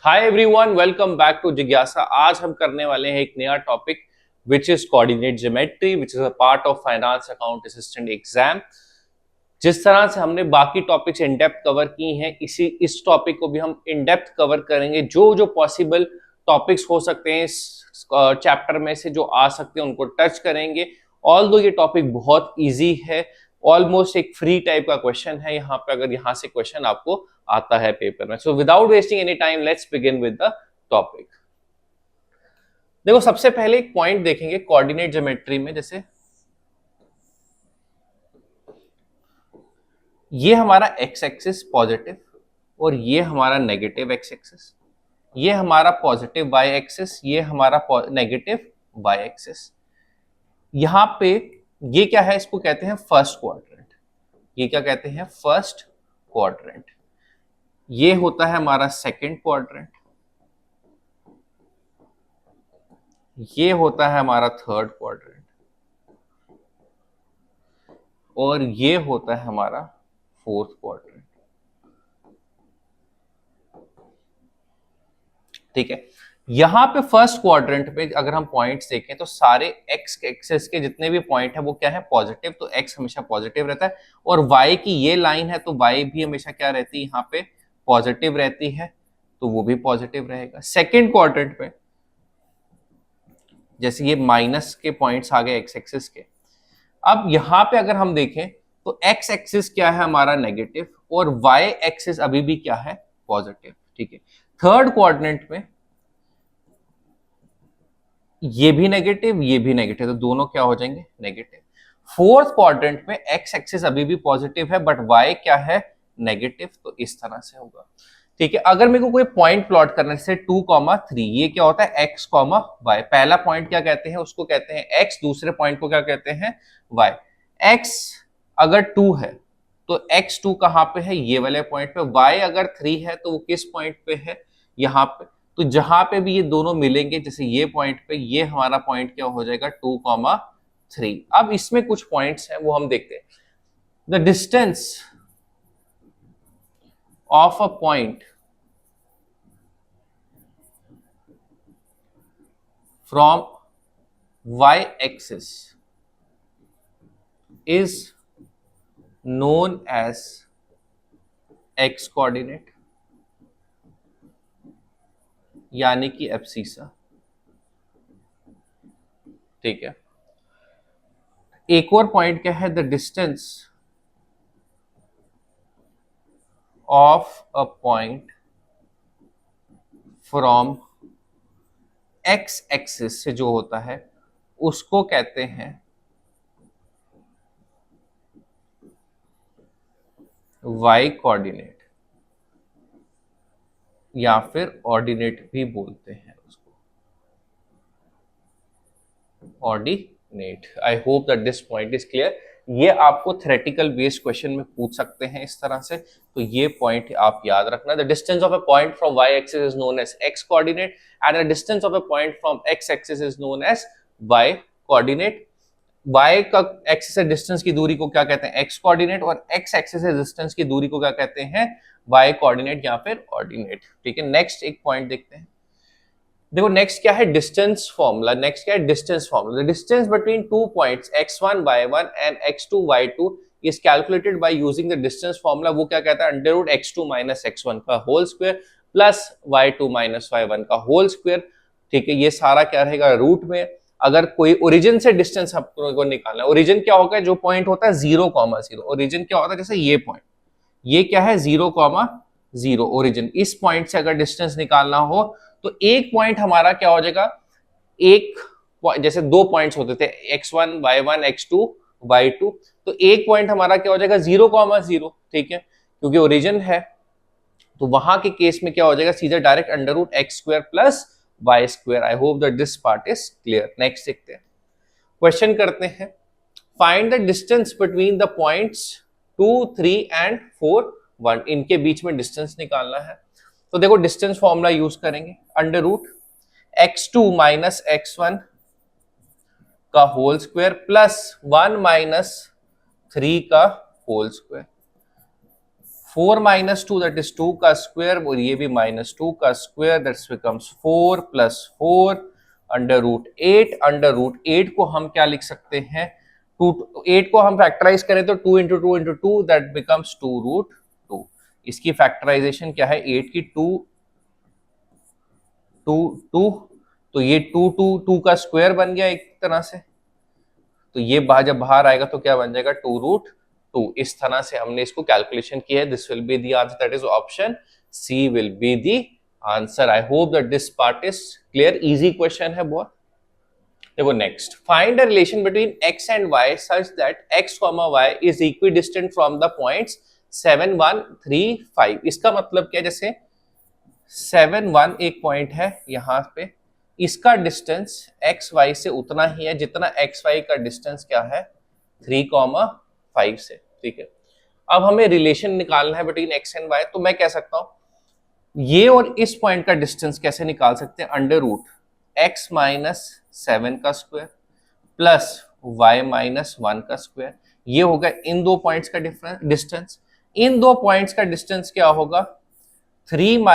Hi everyone, welcome back to जिज्ञासा। आज हम करने वाले हैं एक नया topic which is coordinate geometry, which is a part of finance account assistant exam. जिस तरह से हमने बाकी टॉपिक्स इन डेप्थ कवर की हैं, इस टॉपिक को भी हम इन डेप्थ कवर करेंगे। जो जो पॉसिबल टॉपिक्स हो सकते हैं इस चैप्टर में से जो आ सकते हैं उनको टच करेंगे। ऑल्दो ये टॉपिक बहुत इजी है, ऑलमोस्ट एक फ्री टाइप का क्वेश्चन है यहाँ पे, अगर यहाँ से क्वेश्चन आपको आता है पेपर में। So without wasting any time let's begin with the topic. देखो, सबसे पहले एक पॉइंट देखेंगे कोऑर्डिनेट ज्योमेट्री में। जैसे ये हमारा एक्स एक्सिस पॉजिटिव और ये हमारा नेगेटिव एक्स एक्सिस, ये हमारा पॉजिटिव वाई एक्सिस, ये हमारा नेगेटिव वाई एक्सिस। यहां पे ये क्या है, इसको कहते हैं फर्स्ट क्वाड्रेंट। ये क्या कहते हैं? First quadrant. ये होता है हमारा सेकंड क्वाड्रेंट, ये होता है हमारा थर्ड क्वाड्रेंट और ये होता है हमारा फोर्थ क्वाड्रेंट। ठीक है, यहां पे फर्स्ट क्वाड्रेंट पे अगर हम पॉइंट्स देखें तो सारे एक्स एक्सिस के जितने भी पॉइंट है वो क्या है? पॉजिटिव। तो एक्स हमेशा पॉजिटिव रहता है और वाई की ये लाइन है तो वाई भी हमेशा क्या रहती है? यहाँ पे पॉजिटिव रहती है, तो वो भी पॉजिटिव रहेगा। सेकेंड क्वाड्रेंट पे जैसे ये माइनस के पॉइंट्स आ गए एक्स एक्सिस के, अब यहां पे अगर हम देखें तो एक्स एक्सिस क्या है? हमारा नेगेटिव और वाई एक्सिस अभी भी क्या है? पॉजिटिव। ठीक है, थर्ड क्वाड्रेंट में ये भी नेगेटिव, ये भी नेगेटिव, तो दोनों क्या हो जाएंगे? नेगेटिव। फोर्थ क्वाड्रेंट में एक्स एक्सिस अभी भी पॉजिटिव है बट वाई क्या है? नेगेटिव। तो इस तरह से होगा। ठीक है, अगर मेरे को कोई पॉइंट प्लॉट करना है, जैसे 2,3, ये क्या होता है? x, y। पहला पॉइंट क्या कहते हैं? उसको कहते हैं x, दूसरे पॉइंट को क्या कहते हैं? y। x अगर 2 है तो x2 कहां पे है? ये वाले पॉइंट पे। y अगर 3 है तो वो किस पॉइंट पे है? यहाँ पे। तो जहां पे भी ये दोनों मिलेंगे, जैसे ये पॉइंट पे, ये हमारा पॉइंट क्या हो जाएगा? 2,3। अब इसमें कुछ पॉइंट्स हैं वो हम देखते हैं। The distance of a point from y-axis is known as x coordinate, यानी कि एब्सिसा। ठीक है, एक और पॉइंट क्या है? The distance of a point from x axis से जो होता है उसको कहते हैं y कोऑर्डिनेट, या फिर ऑर्डिनेट भी बोलते हैं उसको, ordinate. I hope that this point is clear. ये आपको थ्योरेटिकल बेस्ड क्वेश्चन में पूछ सकते हैं इस तरह से, तो ये पॉइंट आप याद रखना। The distance of a point from y axis is known as x coordinate and the distance of a point from x axis is known as y coordinate. y का एक्सिस से डिस्टेंस की दूरी को क्या कहते हैं? x कोऑर्डिनेट, और x axis से डिस्टेंस की दूरी को क्या कहते हैं? y कोऑर्डिनेट या फिर ऑर्डिनेट। ठीक है, नेक्स्ट एक पॉइंट देखते हैं। देखो, नेक्स्ट क्या है? Distance formula. नेक्स्ट क्या है? Distance formula. The distance between two points x1 y1 and x2 y2 is calculated by using the distance formula. वो क्या कहता है? Under root x2 minus x1 का whole square plus y2 minus y1 का whole square. ठीक है, ये सारा क्या रहेगा? रूट में। अगर कोई ओरिजिन से डिस्टेंस आपको निकालना है, ओरिजिन क्या होगा? जो पॉइंट होता है 0,0। ओरिजिन क्या होता है? जैसे ये पॉइंट, ये क्या है? 0,0 ओरिजिन। इस पॉइंट से अगर डिस्टेंस निकालना हो तो एक पॉइंट हमारा क्या हो जाएगा? एक जैसे दो पॉइंट्स होते थे x1 y1 x2 y2, तो एक पॉइंट हमारा क्या हो जाएगा? 0,0। ठीक है, क्योंकि ओरिजिन है, तो वहां के केस में क्या हो जाएगा? सीधे direct under root X square plus Y square. I hope that this part is clear. Next देखते हैं, क्वेश्चन करते हैं। Find the distance between the points 2, 3 and 4, 1। इनके बीच में डिस्टेंस निकालना है। तो देखो, डिस्टेंस फॉर्मूला यूज करेंगे, under root x2 minus x1 का होल स्क्वायर प्लस 1 माइनस 3 का whole square. 4 minus two that is 2 का स्क्वायर, और ये भी -2 का स्क्वायर, दैट्स बिकम्स 4 + 4 √8 को हम क्या लिख सकते हैं, 8 को हम फैक्टराइज करें तो 2 × 2 × 2 दैट बिकम्स 2√2। इसकी फैक्टराइजेशन क्या है, 8 की 2 2 2, तो ये 2 का स्क्वायर बन गया एक तरह से, तो ये जब बाहर आएगा तो क्या बन जाएगा 2√2। इस तरह से हमने इसको कैलकुलेशन किया है। This will be the answer, that is option C will be the answer. I hope that this part is clear, easy question है बहुत। देखो next, find the relation between x and y such that x, y is equidistant from the points 7 1 3 5। इसका मतलब क्या है, जैसे 7 1 एक point है यहाँ पे, इसका डिस्टेंस एक्स वाई से उतना ही है जितना एक्स वाई का डिस्टेंस क्या है 3,5 से। ठीक है, अब हमें रिलेशन निकालना है बिटवीन एक्स एंड वाई, तो मैं कह सकता हूं ये और इस पॉइंट का डिस्टेंस कैसे निकाल सकते हैं, √x - 7 का स्क्वायर प्लस y - 1 का स्क्वायर। ये होगा इन दो पॉइंट्स का डिस्टेंस। इन दो पॉइंट्स का डिस्टेंस क्या होगा, 3 -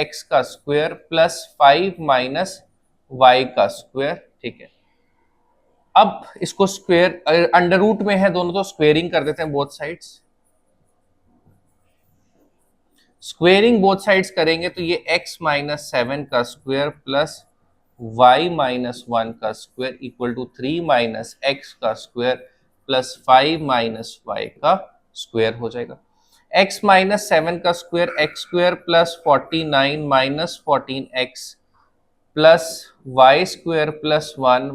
x का स्क्वायर प्लस 5 - y का स्क्वायर। ठीक है, अब इसको स्क्वायर अंडर रूट में है दोनों, तो स्क्वेयरिंग कर देते हैं both sides. Squaring both sides करेंगे तो ये x - 7 का स्क्वायर प्लस y - 1 का स्क्वायर इक्वल टू 3 - x का स्क्वायर प्लस 5 - y का स्क्वायर हो जाएगा। x - 7 का square x square plus 49 - 14x plus y square plus 1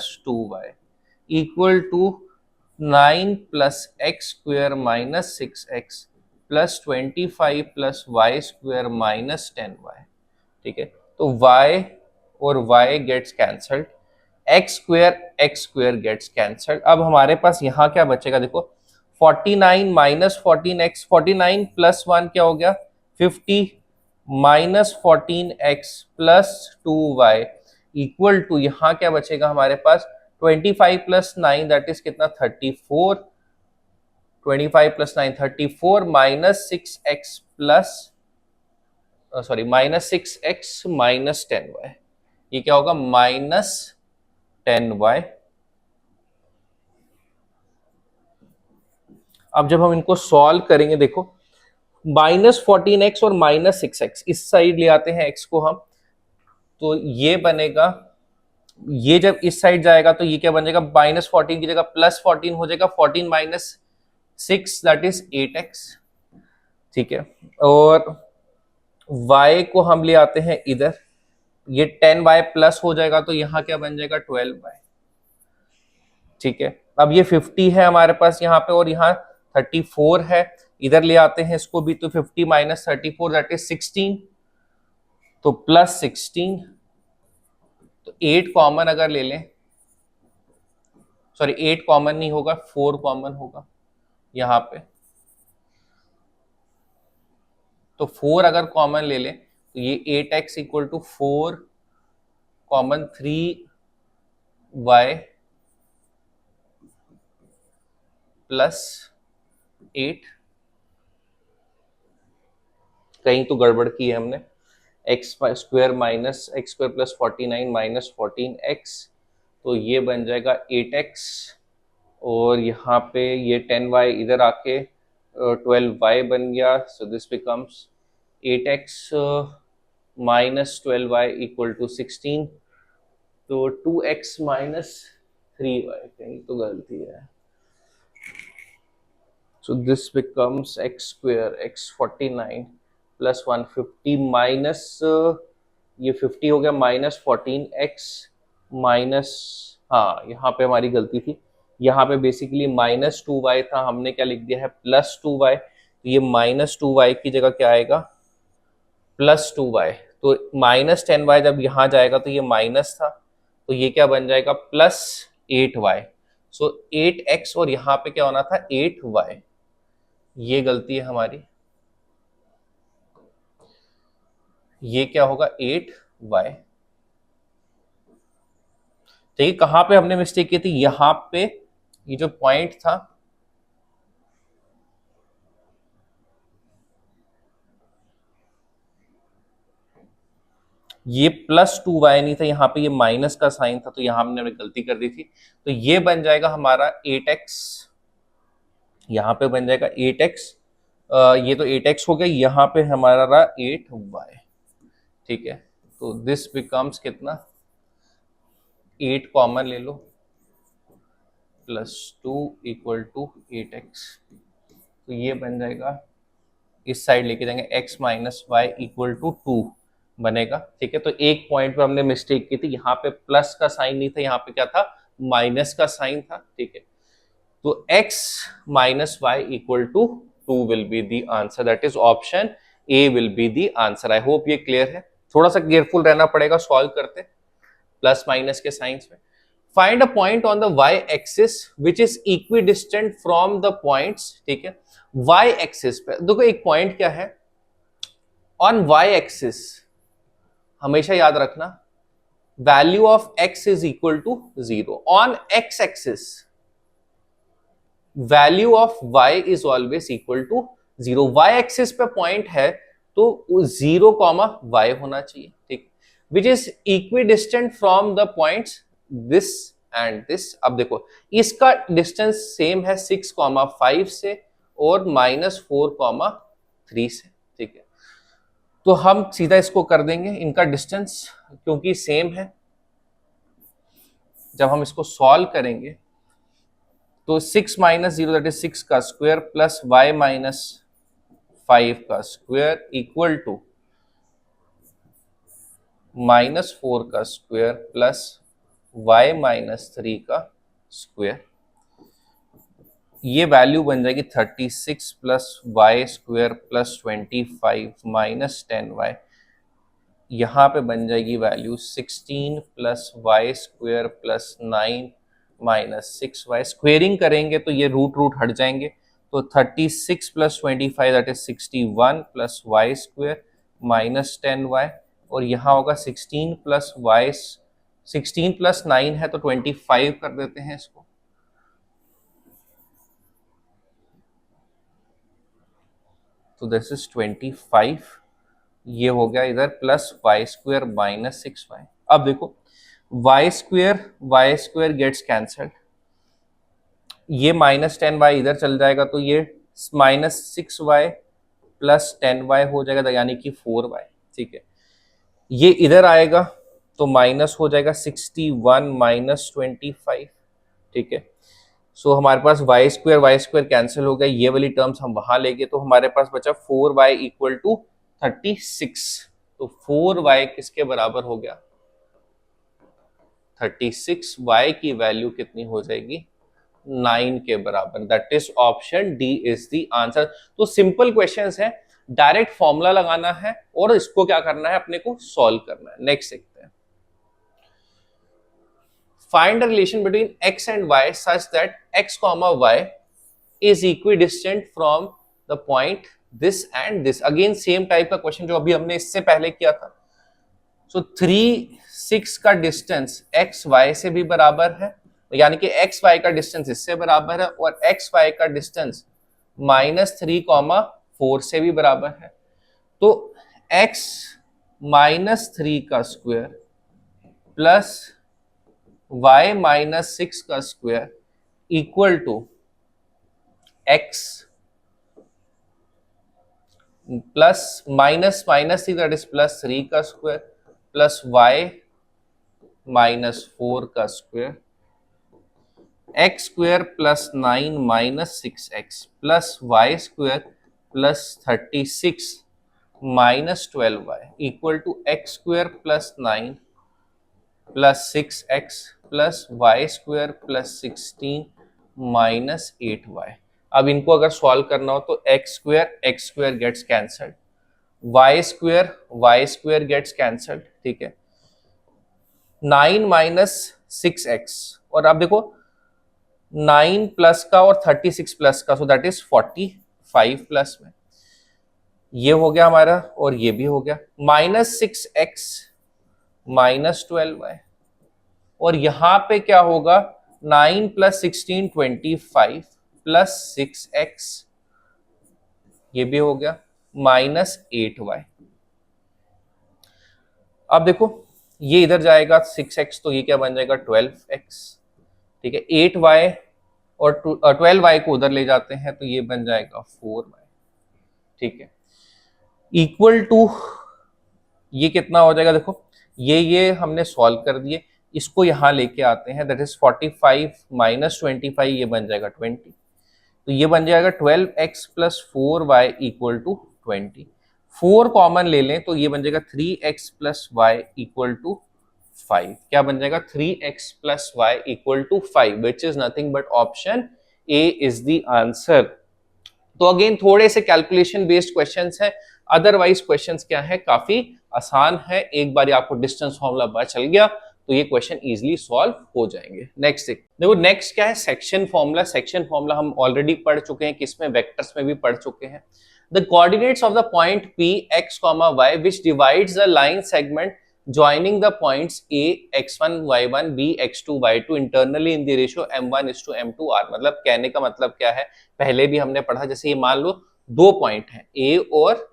- 2y equal to 9 plus x square minus 6x plus 25 plus y square minus 10y। ठीक है, तो y और y gets cancelled, x square gets cancelled. अब हमारे पास यहाँ क्या बचेगा, देखो 49 - 14x, 49 प्लस 1 क्या हो गया 50 -14x plus 2y equal to यहाँ क्या बचेगा हमारे पास 25 प्लस 9 दैट इज कितना 34, 25 plus 9 34 -6x plus sorry -6x minus 10y, ये क्या होगा -10y। अब जब हम इनको सॉल्व करेंगे, देखो -14x और -6x इस साइड ले आते हैं x को हम, तो ये बनेगा, ये जब इस साइड जाएगा तो ये क्या बन जाएगा -14 की जगह +14 हो जाएगा, 14 - 6 दैट इज 8x। ठीक है, और y को हम ले आते हैं इधर, ये 10y प्लस हो जाएगा तो यहाँ क्या बन जाएगा 12y। ठीक है, अब ये 50 है हमारे पास यहाँ पे और यहाँ 34 है, इधर ले आते हैं इसको भी, तो 50 - 34 दैट इज 16, तो प्लस 16, तो 8 कॉमन अगर ले लें, सॉरी 8 कॉमन नहीं होगा 4 कॉमन होगा यहाँ पे, तो 4 अगर कॉमन ले लें तो ये 8x equal to 4 common 3y plus 8, कहीं तो गड़बड़ की है हमने, x square minus x square plus 49 minus 14x, तो ये बन जाएगा 8x, और यहाँ पे ये 10y इधर आके 12y बन गया, so this becomes 8x minus 12y equal to 16, तो 2x माइनस 3y, कहीं तो गलती है, so this becomes x square x 49 plus 150 minus ये 50 हो गया -14x माइनस, हाँ यहाँ पे हमारी गलती थी, यहाँ पे बेसिकली -2y था, हमने क्या लिख दिया है +2y, तो ये -2y की जगह क्या आएगा +2y, तो -10y जब यहाँ जाएगा तो ये माइनस था, तो ये क्या बन जाएगा +8y, सो 8x और यहाँ पे क्या होना था 8y, ये गलती है हमारी, ये क्या होगा 8y। देखिए कहां पे हमने मिस्टेक की थी, यहां पे ये जो पॉइंट था ये +2y नहीं था, यहाँ पे ये माइनस का साइन था, तो यहाँ हमने गलती कर दी थी। तो ये बन जाएगा हमारा 8x, यहाँ पे बन जाएगा 8x, ये तो 8x हो गया, यहाँ पे हमारा रहा 8y। ठीक है, तो दिस बिकम्स कितना, 8 कॉमन ले लो, +2 इक्वल टू 8x। तो ये बन जाएगा, इस साइड लेके जाएंगे x minus y equal to 2 बनेगा। ठीक है, तो एक पॉइंट पे हमने मिस्टेक की थी, यहाँ पे प्लस का साइन नहीं था, यहाँ पे क्या था, माइनस का साइन था। ठीक है, तो x minus y equal to 2 will be the answer, that is option A will be the answer. I hope ये क्लियर है, थोड़ा सा केयरफुल रहना पड़ेगा सॉल्व करते प्लस माइनस के साइंस में। Find a point on the y axis which is equidistant from the points. ठीक है, y एक्सिस पे देखो एक पॉइंट क्या है, ऑन y एक्सिस हमेशा याद रखना value of x is equal to 0, on x axis value of y is always equal to 0। y axis पे पॉइंट है तो 0 कॉमा y होना चाहिए। ठीक, which is equidistant from the points this and this. अब देखो इसका डिस्टेंस सेम है 6,5 से और -4,3 से। ठीक है, तो हम सीधा इसको कर देंगे, इनका डिस्टेंस क्योंकि सेम है, जब हम इसको सॉल्व करेंगे तो 6 माइनस 0 दैट इज 6 का स्क्वायर प्लस y माइनस 5 का स्क्वायर इक्वल टू -4 का स्क्वायर प्लस y माइनस 3 का स्क्वायर। ये वैल्यू बन जाएगी 36 plus Y square plus 25 minus 10y। यहाँ पे बन जाएगी value 16 plus Y square plus 9 minus 6y। Squaring करेंगे तो ये रूट रूट हट जाएंगे, तो 36 plus 25 that is 61 plus Y square minus 10y, और यहाँ होगा 16 प्लस वाई, 16 प्लस 9 है तो 25 कर देते हैं इसको, तो दिस इज 25। ये हो गया इधर plus Y square minus 6y। अब देखो वाई स्क्वायर गेट्स कैंसल्ड, ये -10y इधर चल जाएगा तो ये -6y प्लस 10y हो जाएगा, यानी कि 4y। ठीक है, ये इधर आएगा तो माइनस हो जाएगा 61 माइनस 25। ठीक है, सो हमारे पास वाई स्क्वायर कैंसिल हो गया, ये वाली टर्म्स हम वहां लेंगे, तो हमारे पास बचा 4y इक्वल टू 36। तो 4y किसके बराबर हो गया, 36। y की वैल्यू कितनी हो जाएगी, 9 के बराबर, that is option D is the answer. तो सिंपल क्वेश्चंस है, डायरेक्ट फॉर्मूला लगाना है और इसको क्या करना है, अपने को सॉल्व करना है। नेक्स्ट देखते हैं, find the relation between x and y such that x comma y is equidistant from the point this and this। Again same type का क्वेश्चन जो अभी हमने इससे पहले किया था। सो 3, 6 का डिस्टेंस x y से भी बराबर है, यानी कि x y का डिस्टेंस इससे बराबर है, और x y का डिस्टेंस -3,4 से भी बराबर है। तो x -3 का स्क्वायर प्लस y माइनस 6 का square equal to x plus minus three that is +3 का स्क्वायर प्लस y -4 का square, x square plus 9 minus 6x plus y square plus 36 minus 12y equal to x square plus 9 plus 6x plus Y square plus 16 minus 8y। अब इनको अगर solve करना हो तो x square gets cancelled, y square gets cancelled. ठीक है, 9 minus 6x, और अब देखो 9 प्लस का और 36 प्लस का, सो दैट इज 45 प्लस में, ये हो गया हमारा और ये भी हो गया, -6x माइनस 12y, और यहां पे क्या होगा 9 प्लस 16 25 प्लस 6x, ये भी हो गया -8y। अब देखो ये इधर जाएगा 6x, तो ये क्या बन जाएगा 12x, ठीक है। 8y और 12y को उधर ले जाते हैं तो ये बन जाएगा 4y, ठीक है। इक्वल टू ये कितना हो जाएगा, देखो ये हमने सॉल्व कर दिए, इसको यहां लेके आते हैं, दैट इज 45 माइनस 25, ये बन जाएगा 20, तो ये बन जाएगा 12x plus 4y equal to 20। 4 common ले लें तो ये बन जाएगा 3x plus y equal to 5। क्या बन जाएगा 3x plus y equal to 5, which is nothing but option A is the answer. तो अगेन थोड़े से कैलकुलेशन बेस्ड क्वेश्चंस हैं, अदरवाइज क्वेश्चंस क्या है, काफी आसान है। एक बार आपको डिस्टेंस फॉर्मूला पता चल गया तो ये क्वेश्चन इजीली सॉल्व हो जाएंगे। नेक्स्ट देखो, नेक्स्ट क्या है, सेक्शन फॉर्मूला। सेक्शन फॉर्मूला हम ऑलरेडी पढ़ चुके हैं, किसमें, वेक्टर्स में भी पढ़ चुके हैं। The coordinates of the point P x, y which divides the line segment joining the points A x1 y1 B x2 y2 internally in the ratio m1:m2r। मतलब कहने का मतलब क्या है, पहले भी हमने पढ़ा, जैसे ये मान लो दो पॉइंट है A और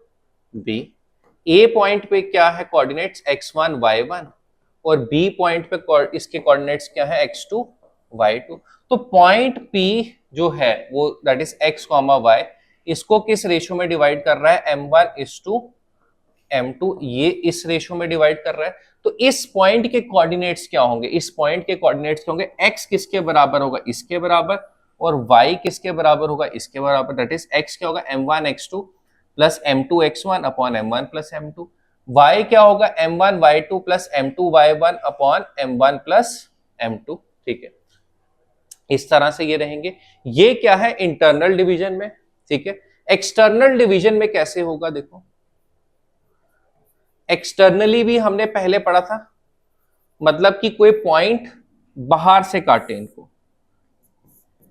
B। A पॉइंट पे क्या है कोऑर्डिनेट्स x1 y1 और B पॉइंट पे इसके कोऑर्डिनेट्स क्या है x2 y2। तो पॉइंट P जो है वो दैट इज x, y, इसको किस रेशियो में डिवाइड कर रहा है, m1:m2, ये इस रेशियो में डिवाइड कर रहा है। तो इस पॉइंट के कोऑर्डिनेट्स क्या होंगे, इस पॉइंट के कोऑर्डिनेट्स क्या होंगे, x किसके बराबर होगा, इसके बराबर, और y किसके बराबर होगा, इसके बराबर, दैट इज x क्या होगा m1x2 plus m2x1 upon m1 plus m2, y क्या होगा m1y2 plus m2y1 upon m1 plus m2, ठीक है। इस तरह से ये रहेंगे। ये क्या है इंटरनल डिवीजन में, ठीक है। एक्सटर्नल डिवीजन में कैसे होगा, देखो एक्सटर्नली भी हमने पहले पढ़ा था, मतलब कि कोई पॉइंट बाहर से काटे इनको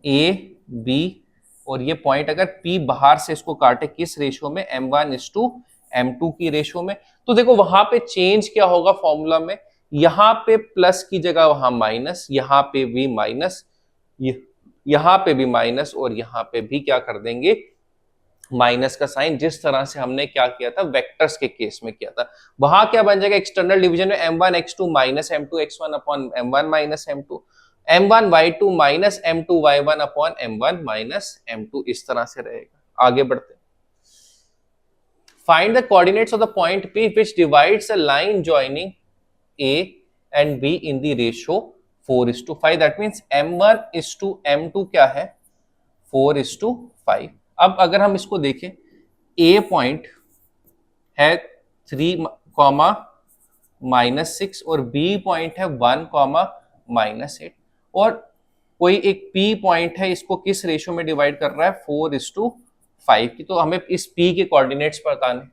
ए बी, और ये पॉइंट अगर P बाहर से इसको काटे किस रेशियो में, m1:m2 की रेशियो में, तो देखो वहां पे चेंज क्या होगा फॉर्मूला में, यहां पे प्लस की जगह वहां माइनस, यहां पे भी माइनस, यहां पे भी माइनस, और यहां पे भी क्या कर देंगे माइनस का साइन, जिस तरह से हमने क्या किया था वेक्टर्स के केस में किया था। वहां क्या बन जाएगा एक्सटर्नल डिवीजन में m1x2 minus m2x1 upon m1 minus m2, m1y2 minus m2y1 upon m1 minus m2, इस तरह से रहेगा। आगे बढ़ते हैं। Find the coordinates of the point P which divides a line joining A and B in the ratio 4:5। That means m1:m2 क्या है 4:5। अब अगर हम इसको देखें, A पॉइंट है 3, -6 और B पॉइंट है 1, -8, और कोई एक P पॉइंट है, इसको किस रेशियो में डिवाइड कर रहा है 4:5 की, तो हमें इस P के कोऑर्डिनेट्स बताने हैं।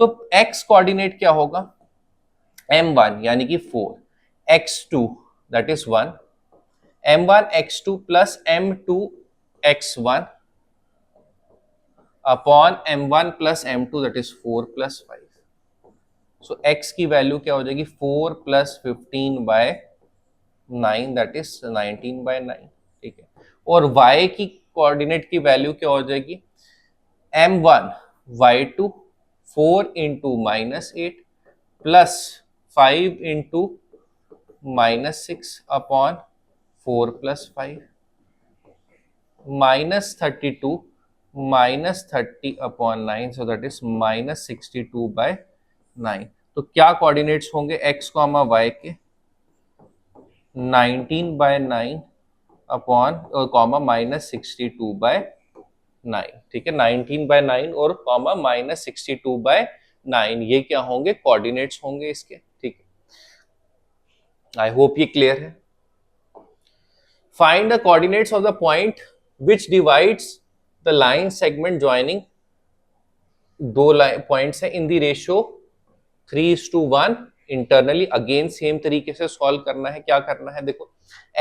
तो X कोऑर्डिनेट क्या होगा m1 यानी कि 4, x2 that is 1, m1x2 plus m2x1 upon m1 plus m2 that is 4 plus 5। So x की वैल्यू क्या हो जाएगी 4 प्लस 15/9 दैट इज 19/9, ठीक है। और y की कोऑर्डिनेट की वैल्यू क्या हो जाएगी m1 y2 4 into -8 plus 5 into -6 upon 4 plus 5, -32 -30 upon 9, so that is -62/9। तो क्या कोऑर्डिनेट्स होंगे x, y के 19/9 अपॉन और कॉमा -62/9, ठीक है। 19/9 और कॉमा -62/9, ये क्या होंगे कोऑर्डिनेट्स होंगे इसके, ठीक है। आई होप ये क्लियर है। Find the coordinates of the point which divides the line segment joining, दो पॉइंट्स है in the ratio 3:1 internally. Again same तरीके से सॉल्व करना है। क्या करना है, देखो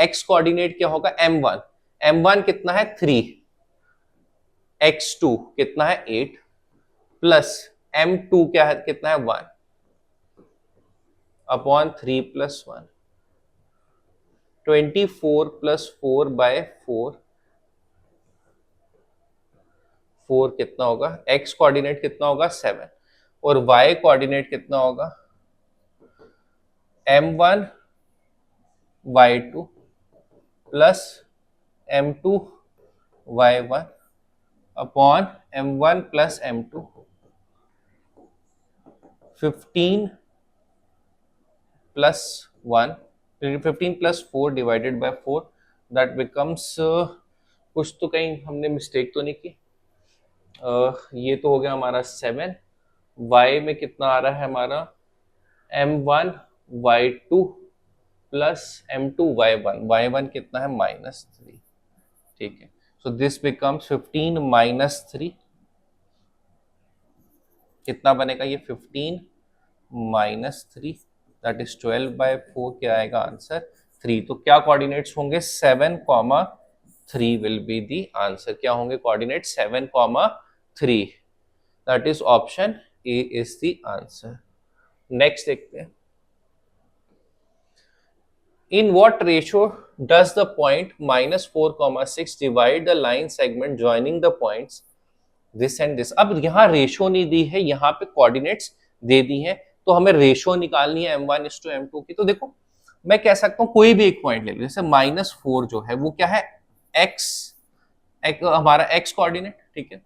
x कोऑर्डिनेट क्या होगा m1, m1 कितना है 3, x2 कितना है 8 प्लस m2 क्या है कितना है 1 अपॉन 3 प्लस 1, 24 प्लस 4/4, 4 कितना होगा, x कोऑर्डिनेट कितना होगा 7 और y कोऑर्डिनेट कितना होगा m1 y2 plus m2 y1 upon m1 plus m2, 15 plus 1, 15 plus 4 divided by 4, that becomes, कुछ तो कहीं हमने मिस्टेक तो नहीं की। ये तो हो गया हमारा 7, y में कितना आ रहा है हमारा m1 y2 plus m2 y1, y1 कितना है -3, ठीक है। सो दिस बिकम्स 15 -3, कितना बनेगा ये 15 -3, दैट इज 12/4, क्या आएगा आंसर 3। तो क्या कोऑर्डिनेट्स होंगे 7,3 विल बी दी आंसर। क्या होंगे coordinate 7,3, that is option A is the answer. Next देखते हैं, in what ratio does the point -4,6 divide the line segment joining the points this and this। अब यहाँ ratio नहीं दी है, यहाँ पे कोऑर्डिनेट्स दे दी हैं, तो हमें रेशो निकालनी है m1:m2 की। तो देखो मैं कह सकता हूँ कोई भी एक पॉइंट ले लो, जैसे -4 जो है वो क्या है x, हमारा x कोऑर्डिनेट, ठीक है।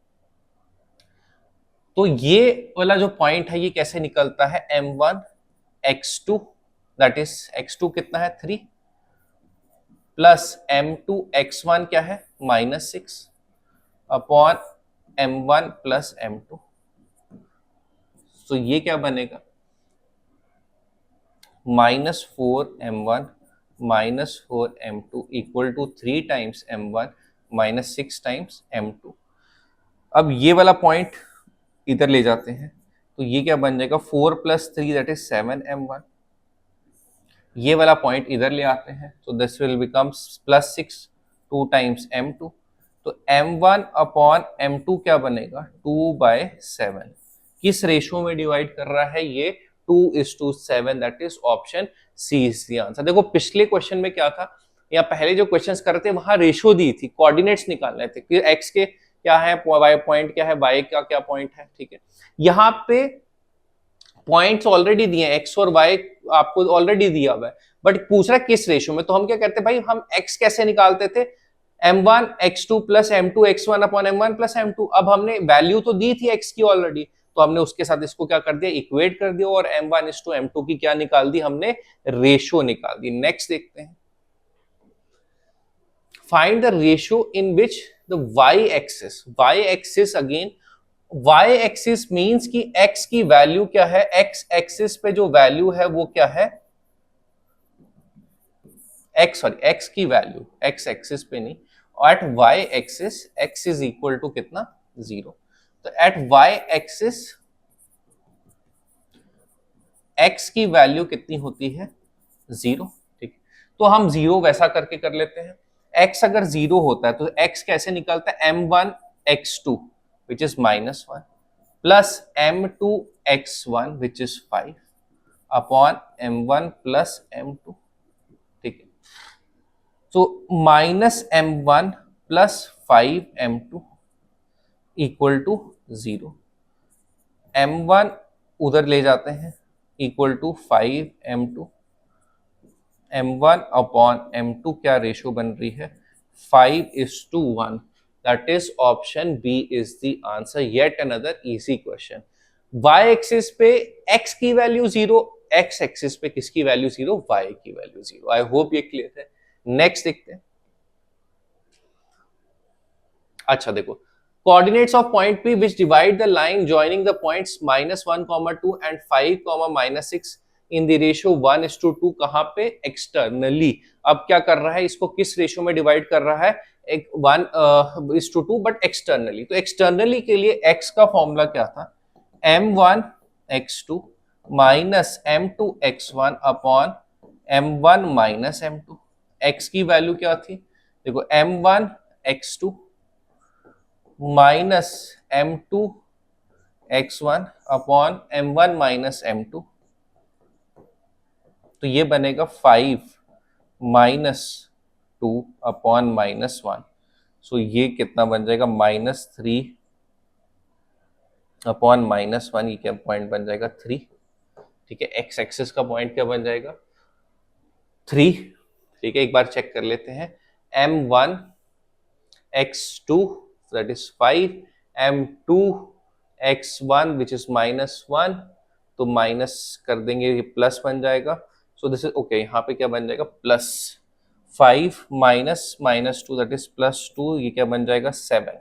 तो ये वाला जो पॉइंट है ये कैसे निकलता है m1x2, दैट इज x2 कितना है 3, प्लस m2x1 क्या है -6 अपॉन m1 प्लस m2। तो ये क्या बनेगा -4m1 -4m2 equal to 3 times m1 -6 times m2। अब ये वाला पॉइंट इधर ले जाते हैं, तो ये क्या बन जाएगा 4 + 3 दैट इज 7m1। ये वाला पॉइंट इधर ले आते हैं, तो this will become +6 2 times m2। तो m1 अपॉन m2 क्या बनेगा 2/7। किस रेशो में डिवाइड कर रहा है ये 2:7, that is option C is the answer. देखो पिछले क्वेश्चन में क्या था, या पहले जो क्वेश्चंस कर रहे थे वहां रेशो दी थी, कोऑर्डिनेट्स निकालने थे कि x के क्या है, y पॉइंट क्या है, y का क्या पॉइंट है, ठीक है। यहाँ पे पॉइंट्स ऑलरेडी दिए हैं, x और y आपको ऑलरेडी दिया हुआ है, बट पूछ रहा है किस रेशो में। तो हम क्या करते हैं भाई, हम x कैसे निकालते थे m1x2 plus m2x1 upon m1 plus m2। अब हमने वैल्यू तो दी थी x की ऑलरेडी, तो हमने उसके साथ इसको क्या कर दिया इक्वेट कर दिया, और m1:m2 की क्या निकाल दी हमने रेशो निकाल दी। नेक्स्ट देखते हैं, find the ratio in which the y axis again, y axis means कि x की वैल्यू क्या है, x एक्सिस पे जो वैल्यू है वो क्या है x की वैल्यू x एक्सिस पे नहीं, at y axis x is equal to कितना 0। तो एट y एक्सिस x की वैल्यू कितनी होती है 0, ठीक। तो हम 0 वैसा करके कर लेते हैं, x अगर 0 होता है तो x कैसे निकलता है m1x2 which is -1 plus m2x1 which is 5 upon m1 plus m2, ठीक है। तो -m1 plus 5m2 equal to 0, m1 उधर ले जाते हैं equal to 5m2, m1 upon m2 क्या रेशो बन रही है 5:1, that is option B is the answer. Yet another easy question. y axis पे x की वैल्यू 0, x एक्सिस पे किसकी वैल्यू 0, y की वैल्यू 0। आई होप ये क्लियर है। नेक्स्ट देखते हैं, अच्छा देखो, coordinates of point P which divide the line joining the points -1, 2 and 5, -6 in the ratio 1:2 कहां पे एक्सटर्नली। अब क्या कर रहा है, इसको किस रेशियो में डिवाइड कर रहा है, एक 1:2 बट एक्सटर्नली। तो एक्सटर्नली के लिए x का फॉर्मूला क्या था m1x2 m2x1 upon m1 m2। x की वैल्यू क्या थी, देखो m1x2 minus m2x1 upon m1 m2, तो ये बनेगा 5 -2 अपॉन -1। सो ये कितना बन जाएगा -3 अपॉन -1, ये क्या पॉइंट बन जाएगा 3, ठीक है। x एक्सिस का पॉइंट क्या बन जाएगा 3, ठीक है। एक बार चेक कर लेते हैं, m1 x2 that is 5, m2 x1 which is -1, तो माइनस कर देंगे, ये प्लस बन जाएगा। सो दिस इज ओके, यहाँ पे क्या बन जाएगा, +5 माइनस -2 दैट इज +2, ये क्या बन जाएगा 7,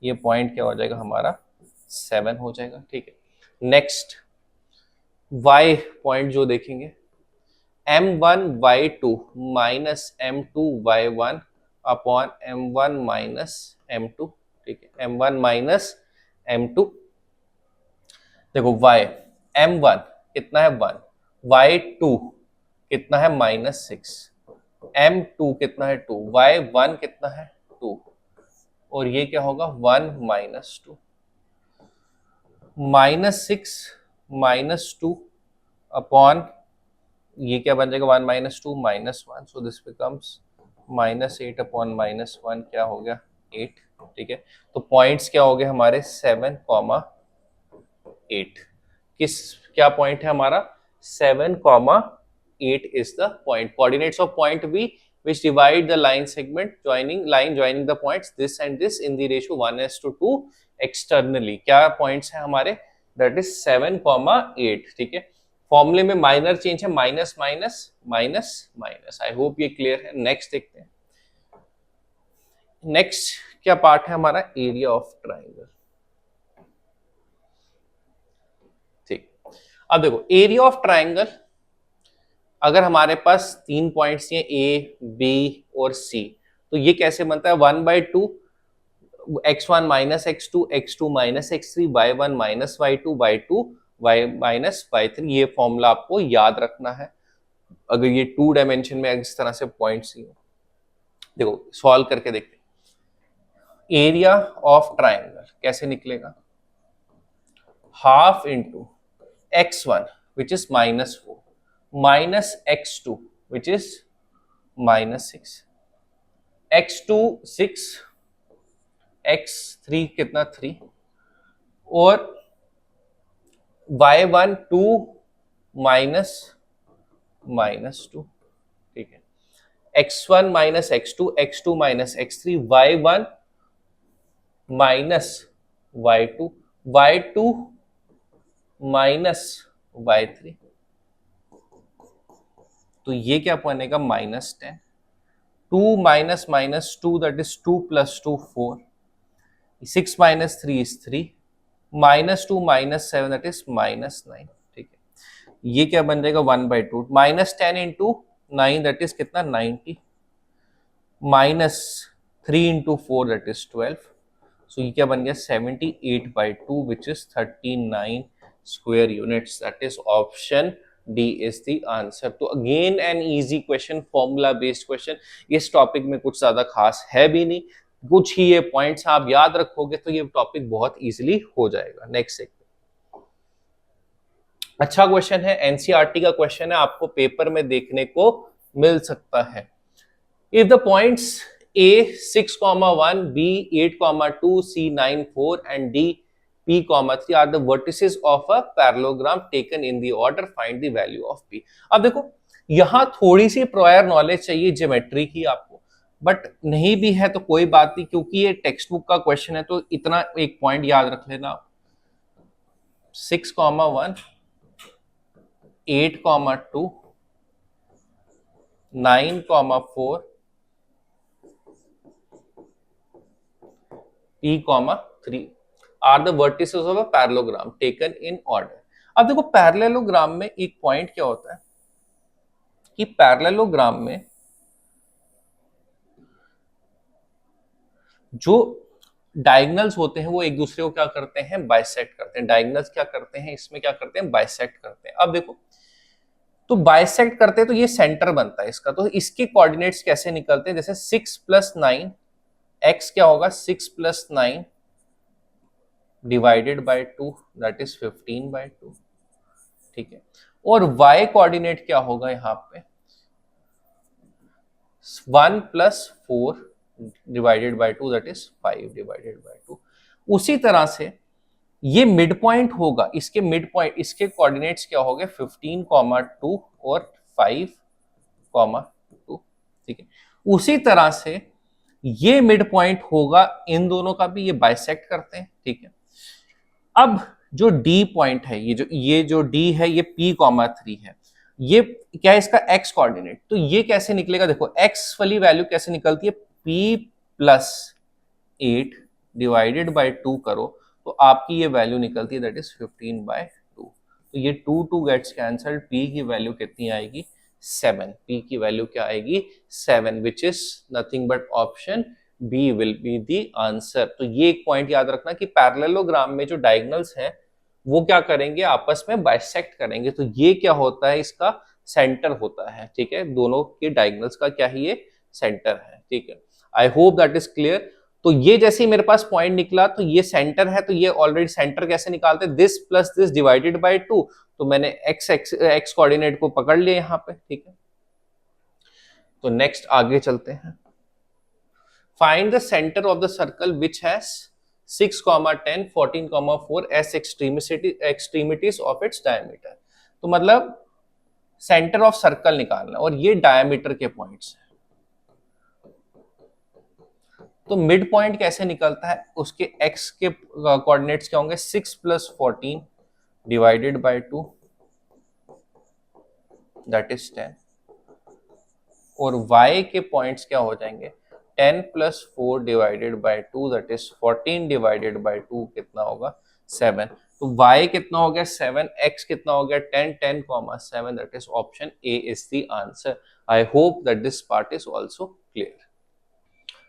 ये पॉइंट क्या हो जाएगा हमारा 7 हो जाएगा, ठीक है। नेक्स्ट y पॉइंट जो देखेंगे, m1 y2 minus m2 y1 upon m1 minus m2, ठीक है, m1 माइनस m2। देखो y m1 कितना है 1, y2 कितना है -6, m2 कितना है 2, y1 कितना है 2, और ये क्या होगा 1 -2, -6 -2 अपॉन ये क्या बन जाएगा 1 -2 -1, सो दिस बिकम्स -8 अपॉन -1, क्या हो गया 8, ठीक है। तो पॉइंट्स क्या हो गए हमारे 7, 8। किस क्या पॉइंट है हमारा 7, 8 is the point. Coordinates of point B which divide the line segment joining the points this and this in the ratio 1:2 externally. क्या पॉइंट्स है हमारे, that is 7, 8, ठीक है। फॉर्मूले में माइनर चेंज है, माइनस माइनस माइनस माइनस। आई hope ये clear है। नेक्स्ट देखते हैं, नेक्स्ट क्या पार्ट है हमारा, एरिया ऑफ ट्राइंगल। ठीक, अब देखो एरिया ऑफ ट्राइंगल, अगर हमारे पास 3 पॉइंट्स हैं ए बी और सी, तो ये कैसे बनता है 1/2 x1 minus x2 x2 minus x3 y1 minus y2 y2 y minus y3। ये फॉर्मूला आपको याद रखना है अगर ये 2 डायमेंशन में इस तरह से पॉइंट्स ही हो। देखो सॉल्व करके देखते हैं, एरिया ऑफ ट्राइंगल कैसे निकलेगा, half into x1 which is -4 minus x2 which is -6, x2 6, x3 कितना 3, और y1 2 माइनस -2, ठीक है। x1 minus x2 x2 minus x3 y1 minus y2 y2 minus y3, तो ये क्या बनेगा -10, 2 minus -2 that is 2 + 2 4, 6 - 3 is 3, -2 -7 that is -9, ठीक है। ये क्या बन जाएगा 1/2, -10 इंटू 9 दैट इज कितना 90, -3 इंटू 4 दैट इज 12, सो ये क्या बन गया 78/2 which is 39 square units, that is option D is the answer. तो again an easy question, formula based question. इस टॉपिक में कुछ ज्यादा खास है भी नहीं, कुछ ही ये पॉइंट्स आप याद रखोगे तो ये टॉपिक बहुत इजीली हो जाएगा। नेक्स्ट एक अच्छा क्वेश्चन है, एनसीईआरटी का क्वेश्चन है, आपको पेपर में देखने को मिल सकता है। If the points A 6,1, B 8,2, C 9,4 and D P,3 are the vertices of a parallelogram taken in the order, find the value of P। अब देखो यहां थोड़ी सी प्रायर नॉलेज चाहिए ज्योमेट्री की आपको, बट नहीं भी है तो कोई बात नहीं, क्योंकि ये टेक्स्ट बुक का क्वेश्चन है, तो इतना एक पॉइंट याद रख लेना, 6,1 8,2 9,4 P,3 are the vertices of a parallelogram taken in order। अब देखो पैरेललोग्राम में एक पॉइंट क्या होता है कि पैरेललोग्राम में जो डायगोनल्स होते हैं वो एक दूसरे को क्या करते हैं, बाइसेक्ट करते हैं। डायगोनल्स क्या करते हैं, इसमें क्या करते हैं, बाइसेक्ट करते हैं। अब देखो तो बाइसेक्ट करते हैं तो ये सेंटर बनता है इसका, तो इसके कोऑर्डिनेट्स कैसे निकलते हैं, जैसे 6 + 9 x क्या होगा 6 + 9 डिवाइडेड बाय 2 दैट इज 15/2, ठीक है। और y कोऑर्डिनेट क्या होगा यहाँ पे 1 + 4 divided by 2 that is 5 divided by 2। उसी तरह से ये मिड पॉइंट होगा, इसके मिड पॉइंट, इसके कोऑर्डिनेट्स क्या हो गए 15,2 और 5 कॉमा 2, ठीक है। उसी तरह से ये मिड पॉइंट होगा इन दोनों का भी, ये बाइसेक्ट करते हैं, ठीक है। अब जो डी पॉइंट है, ये जो डी है, ये p कॉमा 3 है, ये क्या है इसका x कोऑर्डिनेट, तो ये कैसे निकलेगा, देखो x वाली वैल्यू कैसे निकलती है, p प्लस 8 डिवाइडेड बाय 2 करो तो आपकी ये वैल्यू निकलती है, दैट इज 15/2। तो ये 2 गेट्स कैंसल्ड, p की वैल्यू कितनी आएगी, 7। p की वैल्यू क्या आएगी, 7, which is nothing but option B will be the answer. तो ये एक पॉइंट याद रखना कि पैरेललोग्राम में जो डायगोनल्स हैं वो क्या करेंगे, आपस में बाइसेक्ट करेंगे, तो ये क्या होता है, इसका सेंटर होता है, ठीक है। दोनों के डायगोनल्स का क्या है, ये सेंटर है, ठीक है। आई होप दैट इज क्लियर। तो ये जैसे ही मेरे पास पॉइंट निकला तो ये सेंटर है, तो ये ऑलरेडी सेंटर कैसे निकालते हैं, this plus this divided by 2, तो मैंने एक्स कोऑर्डिनेट को पकड़ लिया यहाँ पे, ठीक है। तो नेक्स्ट आगे चलते हैं। Find the centre of the circle which has 6, 10, 14, 4 as extremities of its diameter। तो मतलब सेंटर ऑफ सर्कल निकालना और ये डायमीटर के पॉइंट्स हैं। तो मिड पॉइंट कैसे निकलता है, उसके x के कोऑर्डिनेट्स क्या होंगे, 6 + 14 डिवाइडेड बाय 2 दैट इज 10, और y के पॉइंट्स क्या हो जाएंगे, 10 + 4 divided by 2 that is 14 divided by 2 कितना होगा, 7। तो y कितना हो गया, 7, x कितना हो गया, 10, 10, 7, that is option A is the answer. I hope that this part is also clear.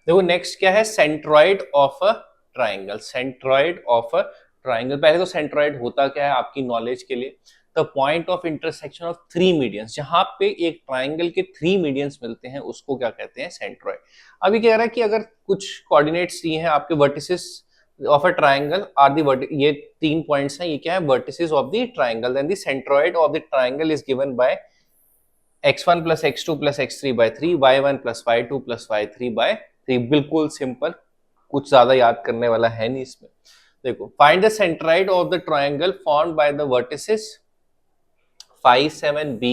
देखो नेक्स्ट क्या है, centroid of a triangle. Centroid of a triangle, पहले तो सेंट्रॉइड होता क्या है आपकी नॉलेज के लिए, the point of intersection of 3 medians, जहां पे एक ट्राइंगल के 3 मीडियंस मिलते हैं उसको क्या कहते हैं, सेंट्रॉइड। अभी कह रहा है कि अगर कुछ कोऑर्डिनेट्स दिए हैं आपके, vertices of a triangle are the, ये 3 पॉइंट्स हैं, ये क्या है, vertices of the triangle, then the centroid of the triangle is given by x1 + x2 + x3/3, y1 + y2 + y3/3। बिल्कुल सिंपल, कुछ ज्यादा याद करने वाला है नहीं इसमें। देखो, find the centroid of the triangle formed by the vertices 5, 7, b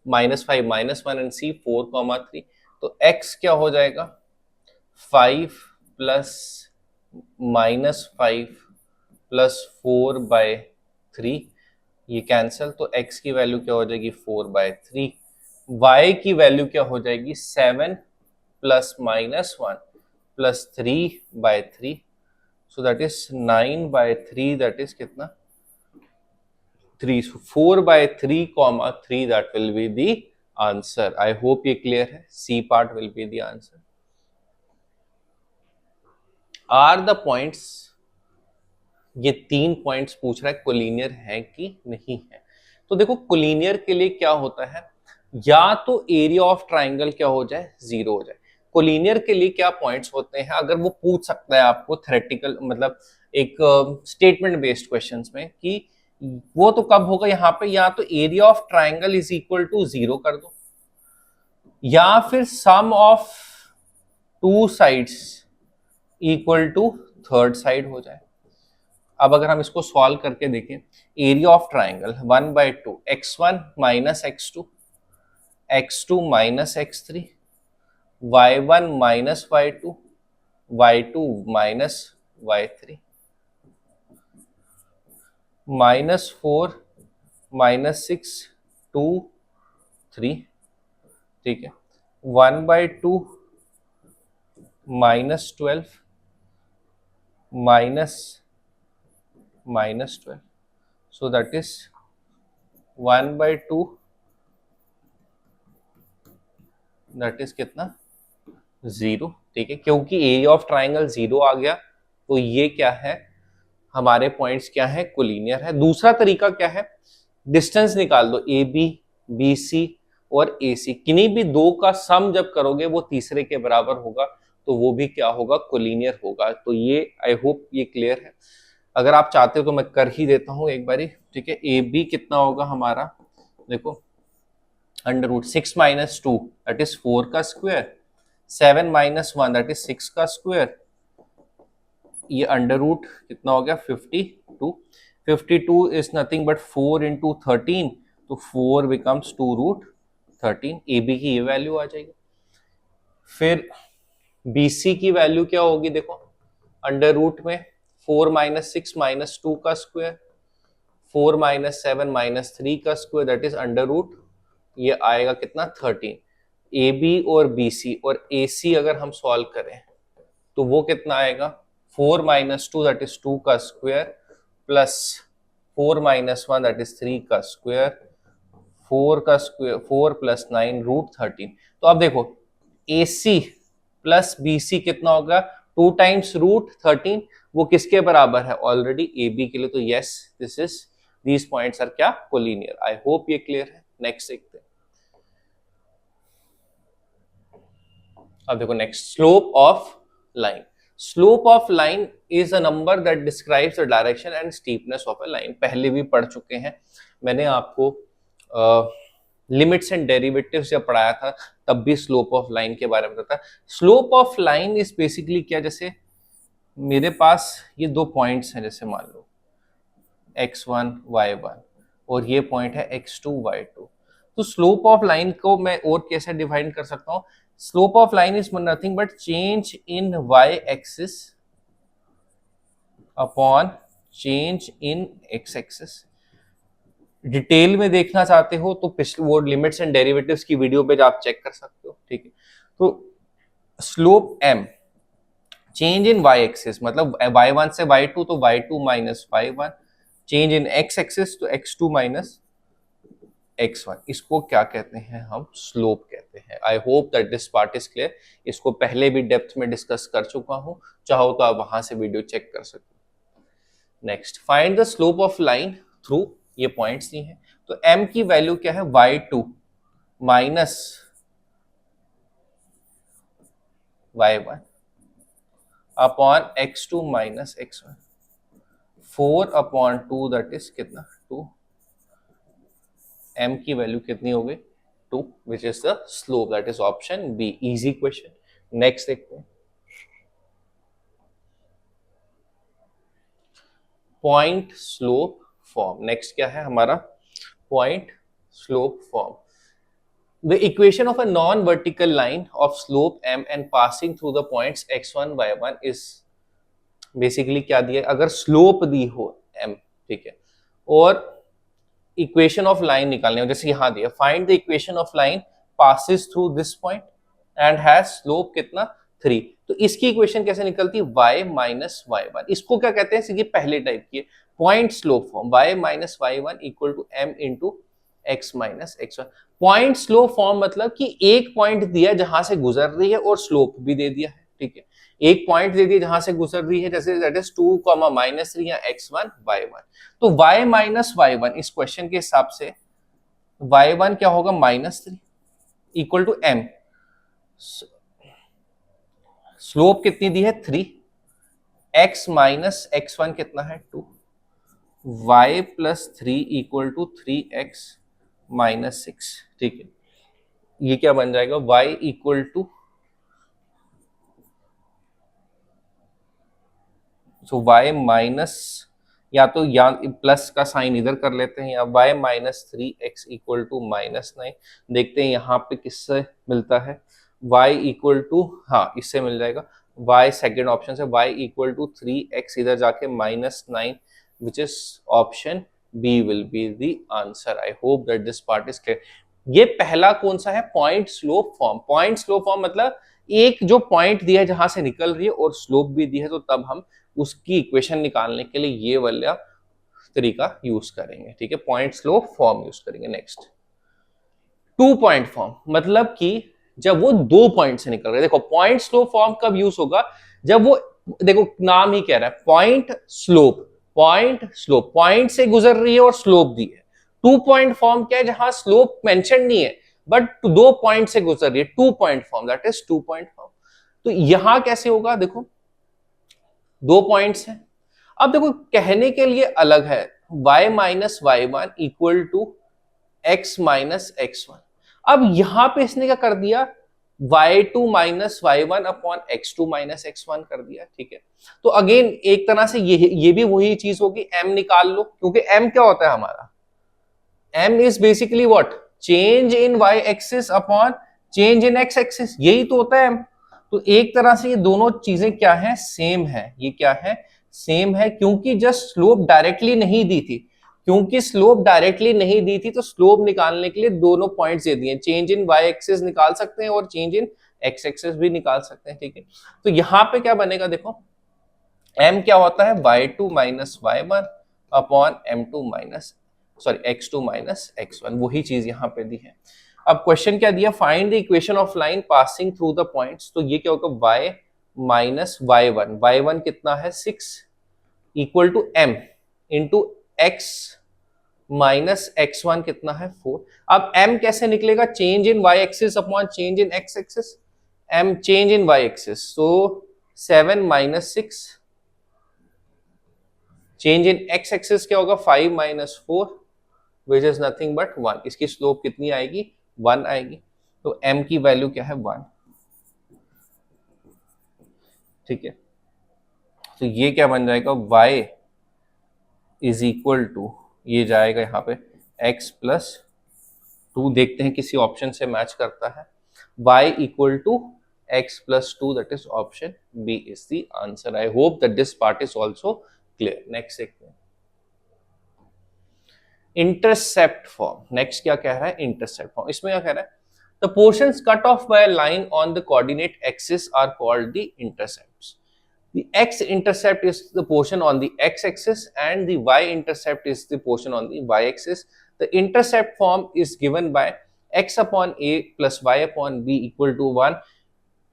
-5, -1 and c 4, 3। तो x क्या हो जाएगा, 5 + -5 + 4/3, ये कैंसल, तो x की वैल्यू क्या हो जाएगी, 4/3। y की वैल्यू क्या हो जाएगी, 7 + -1 + 3/3, so that is 9/3, that is कितना, 3, so 4/3, 3, that will be the answer। I hope ये clear है, C part will be the answer। Are the points, ये 3 पॉइंट्स पूछ रहा है, कोलिनियर है कि नहीं है। तो देखो कोलिनियर के लिए क्या होता है, या तो एरिया ऑफ ट्राइंगल क्या हो जाए, 0 हो जाए। कोलिनियर के लिए क्या पॉइंट्स होते हैं, अगर वो पूछ सकता है आपको थ्योरेटिकल, मतलब एक स्टेटमेंट बेस्ड क्वेश्चंस में, कि वो तो कब होगा, यहाँ पे या तो area of triangle is equal to 0 कर दो, या फिर sum of 2 sides equal to third side हो जाए। अब अगर हम इसको सॉल्व करके देखें, area of triangle 1/2, x1 - x2, x2 - x3, y1 - y2, y2 - y3, -4 -6 2 3, ठीक है, 1/2 -12 -12, so that is 1/2, that is कितना, 0, ठीक है। क्योंकि एरिया ऑफ ट्राइंगल 0 आ गया, तो ये क्या है, हमारे पॉइंट्स क्या है, कोलिनियर है। दूसरा तरीका क्या है, डिस्टेंस निकाल दो, ए बी, बी सी और ए सी, किन्हीं भी दो का सम जब करोगे वो तीसरे के बराबर होगा, तो वो भी क्या होगा, कोलिनियर होगा। तो ये आई होप ये क्लियर है। अगर आप चाहते हो तो मैं कर ही देता हूं एक बारी, ठीक है। ए बी कितना होगा हमारा, देखो, √6 - 2 दैट इज 4 का स्क्वायर, 7 - 1 दैट इज 6 का स्क्वायर, ये √ कितना हो गया, 52। 52 इज नथिंग बट 4 × 13, तो 4 बिकम्स 2√3, 13, ए बी की ये वैल्यू आ जाएगी। फिर बी सी की वैल्यू क्या होगी, देखो अंडर रूट में 4 माइनस 6 माइनस 2 का स्क्वायर, 4 माइनस 7 माइनस 3 का square, that is under root, ये आएगा कितना 13। ए बी और बी सी और ए सी अगर हम सॉल्व करें तो वो कितना आएगा, 4 माइनस 2 दैट इज 2 का square plus 4 minus 1 that is 3 का स्क्वायर, 4 का स्क्वायर 4 प्लस 9 रूट 13। तो अब देखो ए सी प्लस बी सी कितना होगा, 2 टाइम्स रूट 13, वो किसके बराबर है ऑलरेडी ए बी के लिए, तो yes this is these points are क्या कोलिनियर। आई होप ये क्लियर है। नेक्स्ट देखते हैं। अब देखो next, slope of line. Slope of line is a number that describes the direction and steepness of a line. पहले भी पढ़ चुके हैं, मैंने आपको लिमिट्स एंड डेरिवेटिव्स जब पढ़ाया था तब भी स्लोप ऑफ लाइन के बारे में बताया। Slope of line is basically क्या, जैसे मेरे पास ये दो पॉइंट्स हैं, जैसे मान लो x1 y1 और ये पॉइंट है x2 y2। तो स्लोप ऑफ लाइन को मैं और कैसे डिफाइन कर सकता हूं, slope of line is nothing but change in y axis upon change in x axis. Detail में देखना चाहते हो तो पिछले वो लिमिट्स एंड डेरिवेटिव्स की वीडियो पे आप चेक कर सकते हो, ठीक है। तो slope m change in y axis मतलब y1 से y2 तो y2 minus y1, change in x axis तो x2 माइनस x1, इसको क्या कहते हैं, हम स्लोप कहते हैं। आई hope that this part is clear. इसको पहले भी डेप्थ में डिस्कस कर चुका हूं, चाहो तो आप वहां से वीडियो चेक कर सकते हो। Next, find the slope of line through, ये पॉइंट्स नहीं है, तो m की वैल्यू क्या है, y2 minus y1 upon x2 minus x1, 4 upon 2 that is कितना 2, m की वैल्यू कितनी हो गई 2, which is the slope, that is option B. Easy question. Next देखते हैं, पॉइंट स्लोप फॉर्म। नेक्स्ट क्या है हमारा, point slope form. The equation of a non-vertical line of slope m and passing through the points x1 y1 is basically क्या दिया, अगर slope दी हो m, ठीक है, और इक्वेशन ऑफ लाइन निकालने हो, जैसे यहां दिया, find the equation of line passes through this point and has slope कितना 3। तो इसकी इक्वेशन कैसे निकलती है, y माइनस y1। इसको क्या कहते हैं, सीधे पहले टाइप की point slope form, y minus y1 equal to m into x minus x1। Point slope form मतलब कि एक पॉइंट दिया जहां से गुजर रही है और स्लोप भी दे दिया है, ठीक है। एक पॉइंट दे दिया जहां से गुजर रही है, जैसे दैट इज 2 माइनस 3 या x1 y1। तो y माइनस y1 इस क्वेश्चन के हिसाब से y1 क्या होगा -3 इक्वल टू m, स्लोप कितनी दी है 3, x माइनस x1 कितना है 2, y plus 3 equal to 3x minus 6, ठीक है। ये क्या बन जाएगा, y equal to, so y minus, या तो या प्लस का साइन इधर कर लेते हैं, या y minus 3x equal to -9। देखते हैं यहाँ पे किससे मिलता है, y इक्वल टू, हाँ इससे मिल जाएगा, y सेकेंड ऑप्शन से y इक्वल टू 3x इधर जाके -9, which is option B will be the answer. I hope that this part is clear. ये पहला कौन सा है, point slope form. Point slope form मतलब एक जो पॉइंट दिया है जहां से निकल रही है और स्लोप भी दी है, तो तब हम उसकी इक्वेशन निकालने के लिए ये वाला तरीका यूज करेंगे, ठीक है, पॉइंट स्लोप फॉर्म यूज करेंगे। नेक्स्ट, 2 पॉइंट फॉर्म, मतलब कि जब वो 2 पॉइंट से निकल रहे, देखो पॉइंट स्लोप फॉर्म कब यूज होगा, जब वो, देखो नाम ही कह रहा है point slope, point slope, point से गुजर रही है और स्लोप दी है। 2 पॉइंट फॉर्म क्या है, जहां स्लोप मेंशन नहीं है बट 2 पॉइंट से गुजर रही है, 2 point form, that is 2 point form. तो यहां कैसे होगा, देखो 2 पॉइंट्स हैं, अब देखो कहने के लिए अलग है, y minus y1 equal to x minus x1। अब यहां पे इसने क्या कर दिया, y2 minus y1 upon x2 minus x1 कर दिया, ठीक है। तो अगेन एक तरह से ये भी वही चीज होगी, m निकाल लो, क्योंकि m क्या होता है हमारा, m is basically what, change in y axis upon change in x axis, यही तो होता है। तो एक तरह से ये दोनों चीजें क्या है, सेम है। ये क्या है, सेम है, क्योंकि जस्ट स्लोप डायरेक्टली नहीं दी थी। क्योंकि स्लोप डायरेक्टली नहीं दी थी तो स्लोप निकालने के लिए दोनों पॉइंट्स दे दिए, चेंज इन वाई एक्सिस निकाल सकते हैं और चेंज इन एक्स एक्सिस भी निकाल सकते हैं, ठीक है। तो यहां पे क्या बनेगा, देखो m क्या होता है, y2 minus y1 upon m2 minus sorry x2 minus x1, वही चीज यहां पे दी है। अब क्वेश्चन क्या दिया, find the equation of line passing through the points, तो ये क्या होगा, y माइनस y1 कितना है 6 equal to m into x minus x1 कितना है 4। अब m कैसे निकलेगा, change in y axis upon change in x axis, m change in y axis, so 7 minus 6, change in x axis क्या होगा 5 minus 4 which is nothing but 1। इसकी slope कितनी आएगी, 1 आएगी। तो m की वैल्यू क्या है 1, ठीक है। तो ये क्या बन जाएगा, y इज इक्वल टू, ये जाएगा यहाँ पे x प्लस 2, देखते हैं किसी ऑप्शन से मैच करता है, y equal to x plus 2, that is option B is the answer. I hope that this part is also clear. Next देखते हैं इंटरसेप्ट फॉर्म। नेक्स्ट क्या कह रहा है, इंटरसेप्ट फॉर्म। इसमें क्या कह रहा है, the portions cut off by a line on the coordinate axis are called the intercepts. The x-intercept is the portion on the x-axis and the y-intercept is the portion on the y-axis. The intercept form is given by x upon a plus y upon b equal to 1,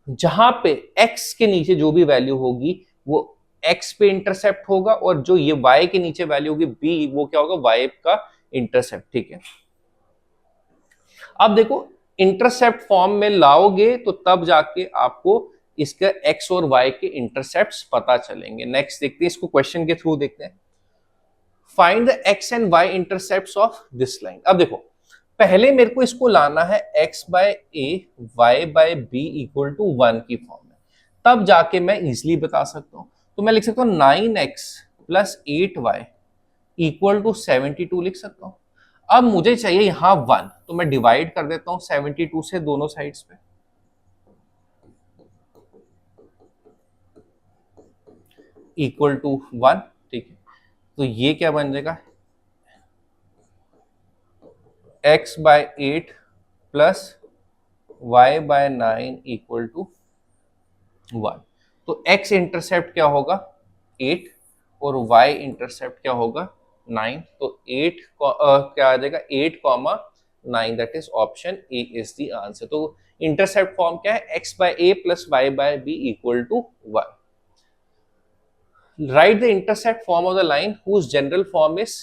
जहां पे x के नीचे जो भी value होगी वो x पे intercept होगा और जो ये y के नीचे वैल्यू होगी b, वो क्या होगा, y का इंटरसेप्ट, ठीक है। अब देखो इंटरसेप्ट फॉर्म में लाओगे तो तब जाके आपको इसका x और y के इंटरसेप्ट्स पता चलेंगे। नेक्स्ट देखते हैं, इसको क्वेश्चन के थ्रू देखते हैं। Find the x and y intercepts of this line. अब देखो पहले मेरे को इसको लाना है x by a y by b equal to 1 की फॉर्म में, तब जाके मैं इजिली बता सकता हूं। तो मैं लिख सकता हूं 9x plus 8y equal to 72 लिख सकता हूं। अब मुझे चाहिए यहां 1, तो मैं डिवाइड कर देता हूं 72 से दोनों साइड्स पे, इक्वल टू 1, ठीक है। तो ये क्या बन जाएगा, x by 8 plus y by 9 equal to 1। तो x इंटरसेप्ट क्या होगा 8 और y इंटरसेप्ट क्या होगा 9। तो 8 क्या आ जाएगा 8 comma 9, that is option A is the answer. तो इंटरसेप्ट फॉर्म क्या है, x by a plus y by b equal to 1। Right the intercept form of the line whose general form is,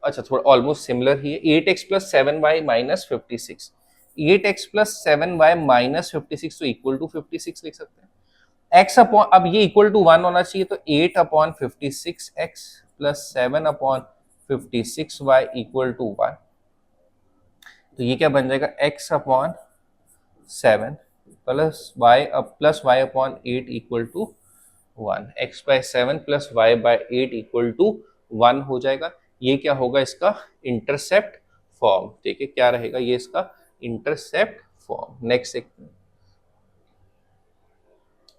अच्छा थोड़ा ऑलमोस्ट सिमिलर ही है, 8x plus 7y minus 56। 8x plus 7y minus 56 तो equal to 56 लिख सकते हैं। x upon, अब ये equal to 1 होना चाहिए, तो 8 upon 56x plus 7 upon 56y equal to 1। तो ये क्या बन जाएगा, x upon 7 plus y upon 8 equal to 1। x by 7 plus y by 8 equal to 1 हो जाएगा। ये क्या होगा, इसका इंटरसेप्ट फॉर्म, ठीक है। क्या रहेगा ये इसका intercept form. Next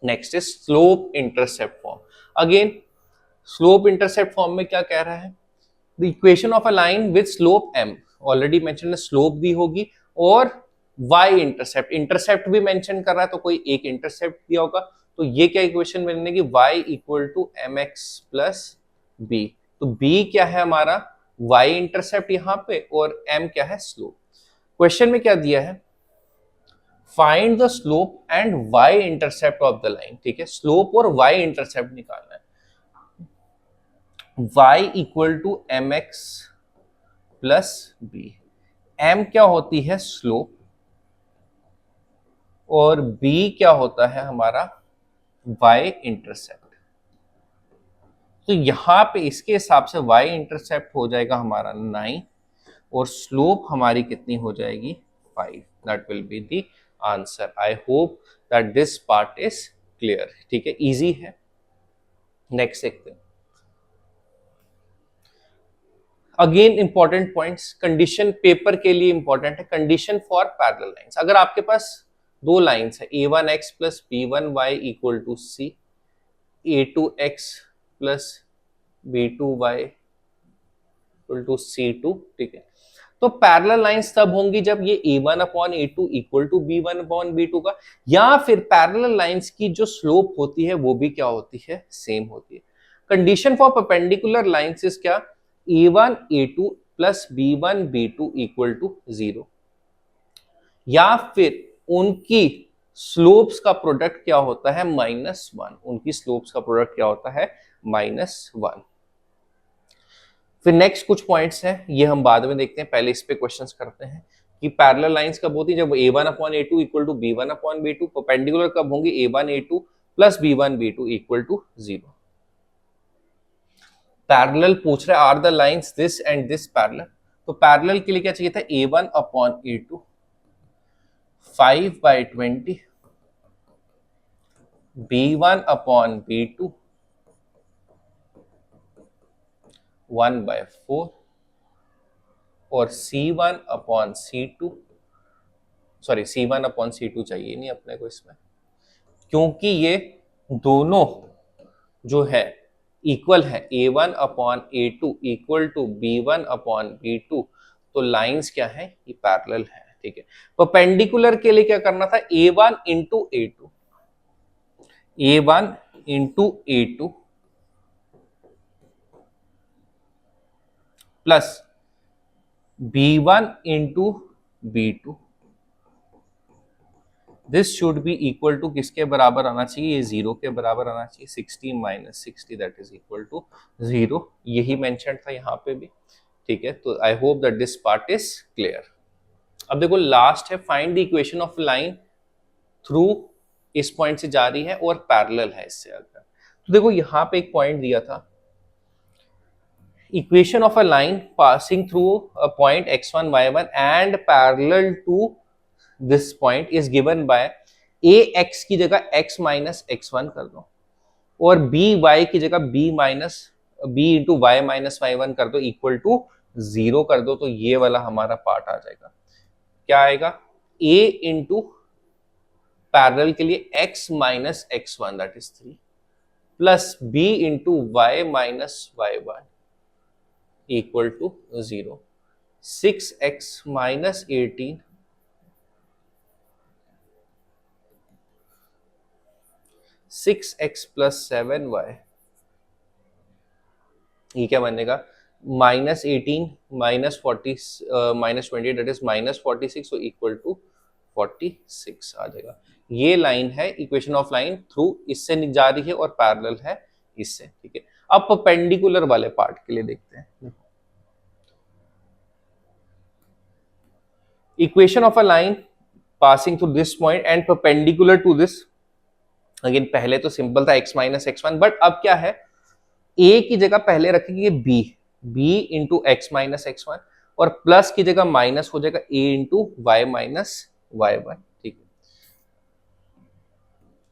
next is slope intercept form. Again slope intercept form में क्या कह रहा है, the equation of a line with slope m, already mention, slope भी होगी और y इंटरसेप्ट, इंटरसेप्ट भी मेंशन कर रहा है तो कोई एक इंटरसेप्ट दिया होगा। तो ये क्या इक्वेशन बनेगी, y equal to mx plus b। तो b क्या है हमारा, y इंटरसेप्ट यहाँ पे, और m क्या है स्लोप। क्वेश्चन में क्या दिया है, find the slope and y intercept of the line, ठीक है। स्लोप और y इंटरसेप्ट निकालना है। y equal to mx plus b, m क्या होती है स्लोप और b क्या होता है हमारा y इंटरसेप्ट। तो यहां पे इसके हिसाब से y इंटरसेप्ट हो जाएगा हमारा 9 और स्लोप हमारी कितनी हो जाएगी 5। That will be the answer. I hope that this part is clear, ठीक है, इजी है। नेक्स्ट देखते हैं। Again important points, condition paper के लिए इंपॉर्टेंट है, कंडीशन फॉर पैरेलल लाइंस। अगर आपके पास दो लाइंस है a1x plus b1y equal to c, a2x plus b2y equal to c2, ठीक है, तो पैरेलल लाइंस तब होंगी जब ये a1 upon a2 equal to b1 upon b2 का, या फिर पैरेलल लाइंस की जो स्लोप होती है वो भी क्या होती है, सेम होती है। Condition for perpendicular lines is क्या, a1 a2 plus b1 b2 equal to 0, या फिर उनकी स्लोप्स का प्रोडक्ट क्या होता है, -1, उनकी स्लोप्स का प्रोडक्ट क्या होता है, -1। फिर नेक्स्ट कुछ पॉइंट्स हैं, ये हम बाद में देखते हैं, पहले इस पे क्वेश्चंस करते हैं कि पैरेलल लाइंस कब होती है, जब a1 upon a2 equal to b1 upon b2, perpendicular कब होंगी, a1 a2 plus b1 b2 equal to 0। Parallel पूछ रहे are the lines this and this parallel, तो पैरेलल के लिए क्या चाहिए था, a1 upon a2 5/20, b1 upon b2 1/4, और c1 upon c2, sorry c1 upon c2 चाहिए नहीं अपने को इसमें, क्योंकि ये दोनों जो है इक्वल है, a1 upon a2 equal to b1 upon b2, तो लाइंस क्या है, ये पैरेलल है, ठीक है। परपेंडिकुलर के लिए क्या करना था, a1 into a2, a1 into a2 plus b1 into b2, this should be equal to किसके बराबर आना चाहिए, ये 0 के बराबर आना चाहिए, 60 minus 60 that is equal to 0, यही मेंशन था यहाँ पे भी, ठीक है। तो I hope that this part is clear. अब देखो लास्ट है, find the equation of line through, इस पॉइंट से जा रही है और पैरेलल है इससे अगर, तो देखो यहाँ पे एक पॉइंट दिया था, equation of a line passing through a point x1 y1 and parallel to this point is given by a x की जगह x माइनस x1 कर दो, और b y की जगह b minus b into y minus y1 कर दो equal to 0 कर दो, तो ये वाला हमारा पार्ट आ जाएगा, क्या आएगा, a इंटू पैरेलल के लिए x minus x1 that is 3 plus b into y minus y1 equal to 0, 6x minus 18 6x plus 7y, ये क्या बनेगा, -18 -40 -20 that is -46, so equal to 46 आ जाएगा। ये लाइन है इक्वेशन ऑफ लाइन थ्रू, इससे जा रही है और पैरेलल है इससे, ठीक है। अब परपेंडिकुलर वाले पार्ट के लिए देखते हैं, equation of a line passing through this point and perpendicular to this, again पहले तो सिंपल था x माइनस x1, बट अब क्या है, a की जगह पहले रखेंगे b into x minus x1, और प्लस की जगह माइनस हो जाएगा a into y minus y1, ठीक है।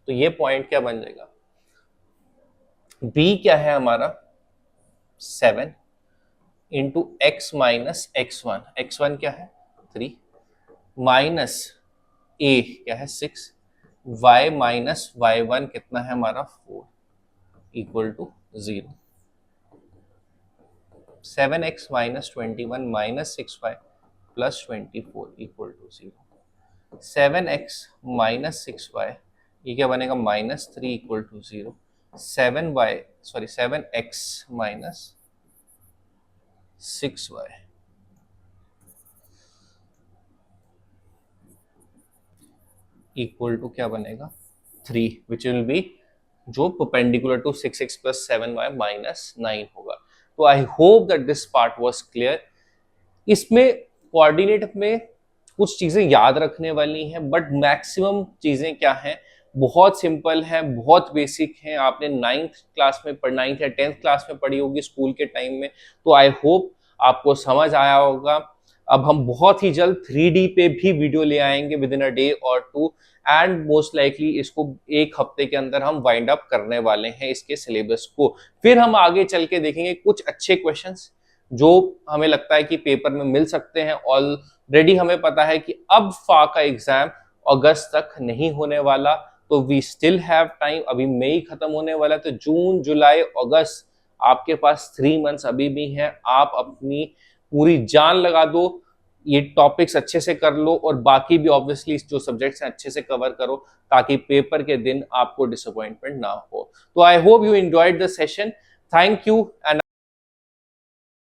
तो ये पॉइंट क्या बन जाएगा, b क्या है हमारा 7 into x minus x1, x1 क्या है 3, माइनस a क्या है 6, y माइनस y1 कितना है हमारा 4 equal to 0, 7x minus 21 minus 6y plus 24 equal to 0, 7x minus 6y, ये क्या बनेगा -3 equal to 0, 7x minus 6y equal to क्या बनेगा 3, विच विल बी जो perpendicular to 6x plus 7y minus 9 होगा। तो I hope that this part was clear. इसमें coordinate में कुछ चीजें याद रखने वाली हैं, बट मैक्सिमम चीजें क्या हैं, बहुत सिंपल है, बहुत बेसिक है, आपने 9th क्लास में 9th या 10th क्लास में पढ़ी होगी स्कूल के टाइम में, तो आई होप आपको समझ आया होगा। अब हम बहुत ही जल्द 3D पे भी वीडियो ले आएंगे विद इन अ डे और 2, एंड मोस्ट लाइकली इसको एक हफ्ते के अंदर हम वाइंड अप करने वाले हैं इसके सिलेबस को। फिर हम आगे चल के देखेंगे कुछ अच्छे क्वेश्चंस जो हमें लगता है कि पेपर में मिल सकते हैं। ऑलरेडी हमें पता है कि अब फा का एग्जाम अगस्त तक नहीं होने वाला, तो वी स्टिल हैव टाइम। अभी मई खत्म होने वाला है, तो जून जुलाई अगस्त आपके पास 3 मंथ्स अभी भी हैं। आप अपनी पूरी जान लगा दो, ये टॉपिक्स अच्छे से कर लो और बाकी भी ऑब्वियसली जो सब्जेक्ट्स हैं अच्छे से कवर करो, ताकि पेपर के दिन आपको डिसअपॉइंटमेंट ना हो। तो I hope you enjoyed the session. Thank you and